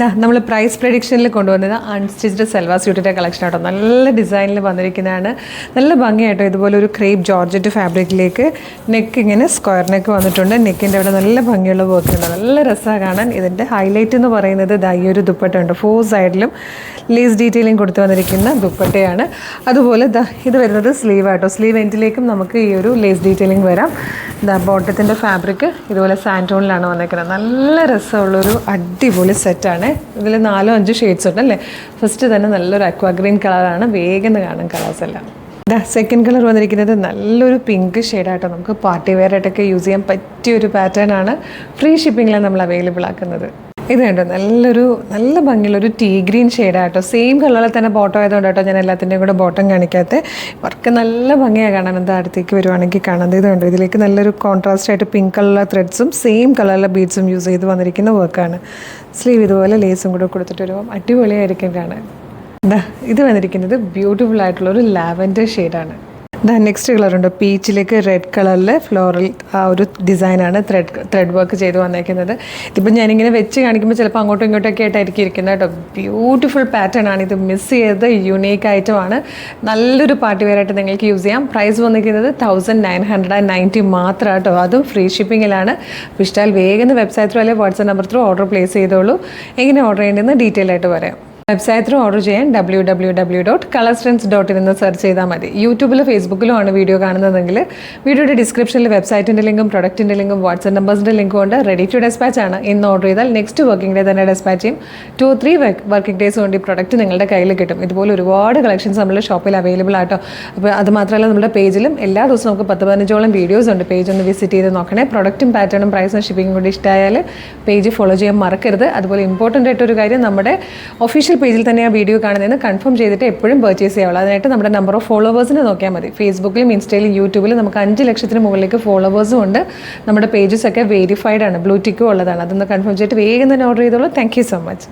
നമ്മൾ പ്രൈസ് പ്രഡിക്ഷനിൽ കൊണ്ടുവന്നത് unstitched salwar സ്യൂട്ടിൻ്റെ collection ആട്ടോ. നല്ല ഡിസൈനിൽ വന്നിരിക്കുന്നതാണ്. നല്ല ഭംഗിയായിട്ടോ. ഇതുപോലെ ഒരു ക്രേപ്പ് ജോർജറ്റ് ഫാബ്രിക്കിലേക്ക് നെക്ക് ഇങ്ങനെ സ്ക്വയർ നെക്ക് വന്നിട്ടുണ്ട്. നെക്കിൻ്റെ അവിടെ നല്ല ഭംഗിയുള്ള വർക്ക് ഉണ്ട്. നല്ല രസമാണ് കാണാൻ. ഇതിൻ്റെ ഹൈലൈറ്റ് എന്ന് പറയുന്നത് ഈ ഒരു ദുപ്പട്ട ഉണ്ട്. 4 സൈഡിലും ലേസ് ഡീറ്റെയിലിംഗ് കൊടുത്ത് വന്നിരിക്കുന്ന ദുപ്പട്ടയാണ്. അതുപോലെ ഇത് വരുന്നത് സ്ലീവ് ആട്ടോ. സ്ലീവ് എൻഡിലേക്കും നമുക്ക് ഈ ഒരു ലേസ് ഡീറ്റെയിലിംഗ് വരാം. ബോട്ടത്തിൻ്റെ ഫാബ്രിക് ഇതുപോലെ സാൻറ്റോണിലാണ് വന്നിരിക്കുന്നത്. നല്ല രസമുള്ളൊരു അടിപൊളി സെറ്റാണ്. ഇതിൽ 4-5 ഷെയ്ഡ്സ് ഉണ്ട് അല്ലേ. ഫസ്റ്റ് തന്നെ നല്ലൊരു അക്വാ ഗ്രീൻ കളറാണ്. വേഗം കാണും കളേഴ്സ് എല്ലാം. സെക്കൻഡ് കളർ വന്നിരിക്കുന്നത് നല്ലൊരു പിങ്ക് ഷെയ്ഡായിട്ടോ. നമുക്ക് പാർട്ടി വെയർ ആയിട്ടൊക്കെ യൂസ് ചെയ്യാൻ പറ്റിയൊരു പാറ്റേൺ ആണ്. ഫ്രീ ഷിപ്പിങ്ങിലാണ് നമ്മൾ അവൈലബിൾ ആക്കുന്നത്. ഇത് കണ്ടോ, നല്ല ഭംഗിയുള്ളൊരു ടീ ഗ്രീൻ ഷെയ്ഡായിട്ടോ. സെയിം കളറിൽ തന്നെ ബോട്ടം ആയതുകൊണ്ട് കേട്ടോ ഞാൻ എല്ലാത്തിൻ്റെയും കൂടെ ബോട്ടം കാണിക്കാത്ത. വർക്ക് നല്ല ഭംഗിയാണ് കാണാൻ. എന്താ അടുത്തേക്ക് വരുവാണെങ്കിൽ കാണാൻ. ഇത് കണ്ടോ, ഇതിലേക്ക് നല്ലൊരു കോൺട്രാസ്റ്റ് ആയിട്ട് പിങ്ക് കളറിലെ ത്രെഡ്സും സെയിം കളറിലെ ബീഡ്സും യൂസ് ചെയ്ത് വന്നിരിക്കുന്ന വർക്കാണ്. സ്ലീവ് ഇതുപോലെ ലേസും കൂടെ കൊടുത്തിട്ട് വരുമ്പോൾ അടിപൊളിയായിരിക്കും കാണാൻ. ഇത് വന്നിരിക്കുന്നത് ബ്യൂട്ടിഫുൾ ആയിട്ടുള്ളൊരു ലാവൻഡർ ഷെയ്ഡാണ്. നെക്സ്റ്റ് കളറുണ്ട് പീച്ചിലേക്ക് റെഡ് കളറിൽ ഫ്ലോറൽ ആ ഒരു ഡിസൈനാണ് ത്രെഡ് വർക്ക് ചെയ്ത് വന്നേക്കുന്നത്. ഇതിപ്പോൾ ഞാനിങ്ങനെ വെച്ച് കാണിക്കുമ്പോൾ ചിലപ്പോൾ അങ്ങോട്ടും ഇങ്ങോട്ടൊക്കെ ആയിട്ടായിരിക്കും ഇരിക്കുന്നത് കേട്ടോ. ബ്യൂട്ടിഫുൾ പാറ്റേൺ ആണ്. ഇത് മിസ് ചെയ്ത് യുണീക്ക് ഐറ്റമാണ്. നല്ലൊരു പാർട്ടി വെയർ ആയിട്ട് നിങ്ങൾക്ക് യൂസ് ചെയ്യാം. പ്രൈസ് വന്നിരിക്കുന്നത് 1990 മാത്രം കേട്ടോ. അതും ഫ്രീ ഷിപ്പിങ്ങിലാണ്. ഇഷ്ടാൽ വേഗം വെബ്സൈറ്റ് ത്രൂ അല്ലെങ്കിൽ WhatsApp number through order place ചെയ്തോളൂ. എങ്ങനെ ഓർഡർ ചെയ്യേണ്ടതെന്ന് ഡീറ്റെയിൽ ആയിട്ട് പറയാം. വെബ്സൈറ്റ് ത്രൂ ഓർഡർ ചെയ്യാൻ www.colorstrends.in എന്ന് സെർച്ച് ചെയ്താൽ മതി. യൂട്യൂബിലും ഫേസ്ബുക്കിലും ആണ് വീഡിയോ കാണുന്നതെങ്കിൽ വീഡിയോയുടെ ഡിസ്ക്രിപ്ഷനിൽ വെബ്സൈറ്റിൻ്റെ ലിങ്കും പ്രൊഡക്റ്റിൻ്റെ ലിങ്കും വാട്സ്ആപ്പ് നമ്പേഴ്സിൻ്റെ ലിങ്കും ഉണ്ട്. റെഡി ടു ഡെസ്പാച്ച് ആണ്. ഇന്ന് ഓർഡർ ചെയ്താൽ നെക്സ്റ്റ് വർക്കിംഗ് ഡേ തന്നെ ഡെസ്പാച്ച് ചെയ്യും. 2-3 വർക്കിംഗ് ഡേയ്സ് കൊണ്ട് ഈ പ്രൊഡക്റ്റ് നിങ്ങളുടെ കയ്യിൽ കിട്ടും. ഇതുപോലെ ഒരുപാട് കളക്ഷൻസ് നമ്മുടെ ഷോപ്പിൽ അവൈലബിൾ ആട്ടോ. അപ്പോൾ അത് മാത്രമല്ല നമ്മുടെ പേജിലും എല്ലാ ദിവസവും നമുക്ക് 10-15ഓളം വീഡിയോസ് ഉണ്ട്. പേജ് ഒന്ന് വിസിറ്റ് ചെയ്ത് നോക്കണേ. പ്രൊഡക്റ്റും പാറ്റേണും പ്രൈസും ഷിപ്പിംഗും കൂടി ഇഷ്ടമായാൽ പേജ് ഫോളോ ചെയ്യാൻ മറക്കരുത്. അതുപോലെ ഇമ്പോർട്ടൻ്റ് ആയിട്ടൊരു കാര്യം, നമ്മുടെ ഒഫീഷ്യൽ പേജിൽ തന്നെ ആ വീഡിയോ കാണുന്നതെന്ന് കൺഫേം ചെയ്തിട്ട് എപ്പോഴും പർച്ചേസ് ചെയ്യാവുള്ളൂ. അതിനായിട്ട് നമ്മുടെ നമ്പർ ഓഫ് ഫോളോവേഴ്സിനെ നോക്കിയാൽ മതി. ഫേസ്ബുക്കിലും ഇൻസ്റ്റയിലും യൂട്യൂബിലും നമുക്ക് 5 ലക്ഷത്തിന് മുകളിലേക്ക് ഫോളോവേഴ്സും ഉണ്ട്. നമ്മുടെ പേജസ് ഒക്കെ വെരിഫൈഡ് ആണ്, ബ്ലൂ ടിക്കും ഉള്ളതാണ്. അതൊന്ന് കൺഫേം ചെയ്തിട്ട് വേഗം തന്നെ ഓർഡർ ചെയ്തോളൂ. Thank you so much.